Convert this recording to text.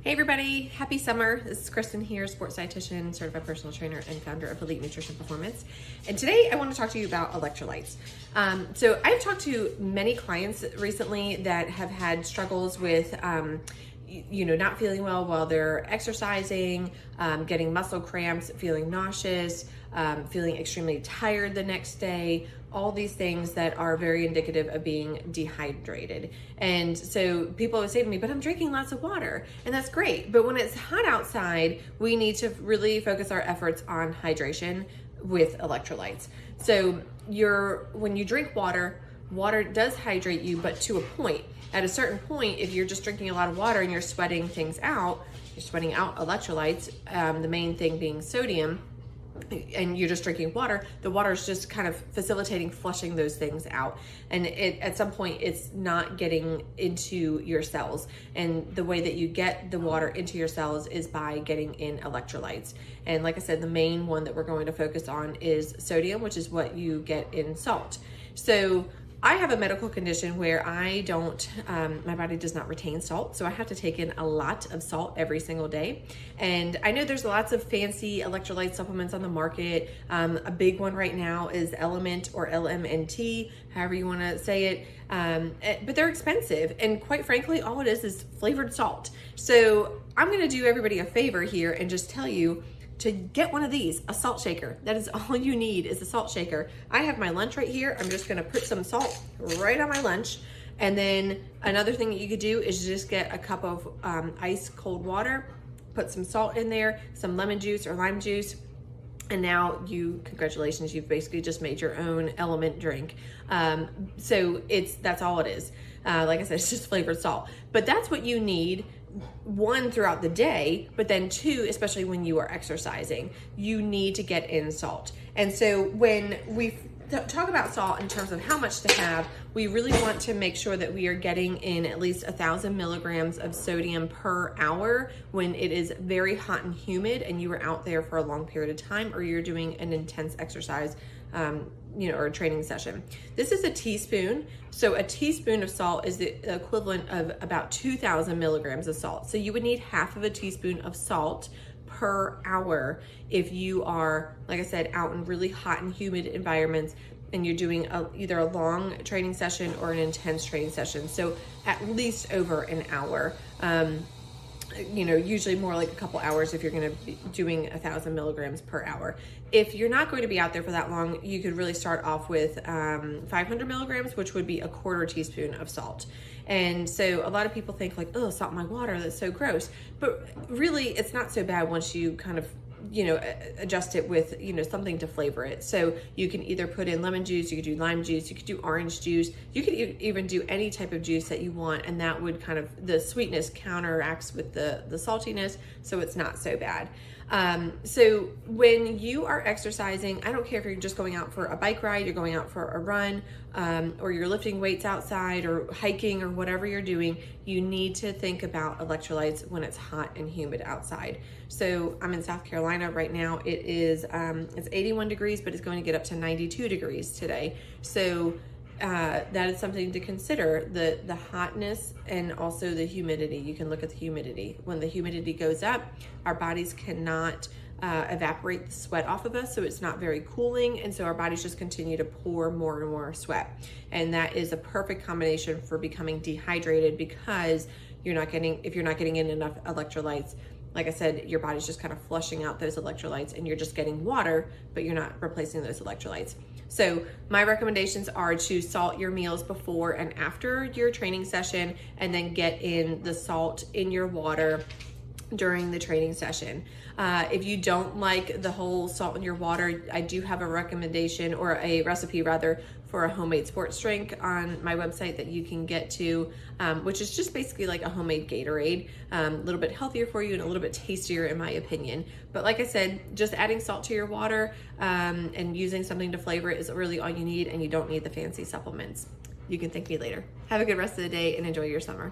Hey everybody, happy summer. This is Kristen here, sports dietitian, certified personal trainer, and founder of Elite Nutrition Performance. And today I want to talk to you about electrolytes. So I've talked to many clients recently that have had struggles with not feeling well while they're exercising, getting muscle cramps, feeling nauseous, feeling extremely tired the next day, all these things that are very indicative of being dehydrated. And so people would say to me, but I'm drinking lots of water, and that's great. But when it's hot outside, we need to really focus our efforts on hydration with electrolytes. So when you drink water, water does hydrate you, but to a point. At a certain point, if you're just drinking a lot of water and you're sweating things out, you're sweating out electrolytes, the main thing being sodium, and you're just drinking water, the water is just kind of facilitating flushing those things out. And at some point, it's not getting into your cells. And the way that you get the water into your cells is by getting in electrolytes. And like I said, the main one that we're going to focus on is sodium, which is what you get in salt. So I have a medical condition where my body does not retain salt, so I have to take in a lot of salt every single day. And I know there's lots of fancy electrolyte supplements on the market. A big one right now is Element or LMNT, however you want to say it. But they're expensive, and quite frankly, all it is flavored salt. So I'm going to do everybody a favor here and just tell you to get one of these, a salt shaker. That is all you need, is a salt shaker. I have my lunch right here. I'm just gonna put some salt right on my lunch. And then another thing that you could do is just get a cup of ice cold water, put some salt in there, some lemon juice or lime juice, and now congratulations, you've basically just made your own element drink. So that's all it is. Like I said, it's just flavored salt. But that's what you need, one, throughout the day, but then two, especially when you are exercising, you need to get in salt. And so when we talk about salt in terms of how much to have, we really want to make sure that we are getting in at least 1,000 milligrams of sodium per hour when it is very hot and humid and you are out there for a long period of time, or you're doing an intense exercise or a training session. This is a teaspoon. So a teaspoon of salt is the equivalent of about 2,000 milligrams of salt. So you would need half of a teaspoon of salt per hour if you are, like I said, out in really hot and humid environments and you're doing either a long training session or an intense training session. So at least over an hour. Usually more like a couple hours if you're going to be doing 1,000 milligrams per hour. If you're not going to be out there for that long, you could really start off with 500 milligrams, which would be a quarter teaspoon of salt. And so a lot of people think like, oh, salt in my water, that's so gross. But really, it's not so bad once you kind of adjust it with, something to flavor it. So you can either put in lemon juice, you could do lime juice, you could do orange juice, you could even do any type of juice that you want, and that would kind of, the sweetness counteracts with the saltiness, so it's not so bad. So when you are exercising, I don't care if you're just going out for a bike ride, you're going out for a run, or you're lifting weights outside or hiking or whatever you're doing, you need to think about electrolytes when it's hot and humid outside. So I'm in South Carolina right now. It is, it's 81 degrees, but it's going to get up to 92 degrees today. So that is something to consider, the hotness and also the humidity. You can look at the humidity. When the humidity goes up, our bodies cannot evaporate the sweat off of us, so it's not very cooling, and so our bodies just continue to pour more and more sweat. And that is a perfect combination for becoming dehydrated, because if you're not getting in enough electrolytes, like I said, your body's just kind of flushing out those electrolytes and you're just getting water, but you're not replacing those electrolytes. So my recommendations are to salt your meals before and after your training session, and then get in the salt in your water during the training session. If you don't like the whole salt in your water, I do have a recommendation, or a recipe rather, for a homemade sports drink on my website that you can get to, which is just basically like a homemade Gatorade, a little bit healthier for you and a little bit tastier in my opinion. But like I said, just adding salt to your water and using something to flavor it is really all you need, and you don't need the fancy supplements. You can thank me later. Have a good rest of the day and enjoy your summer.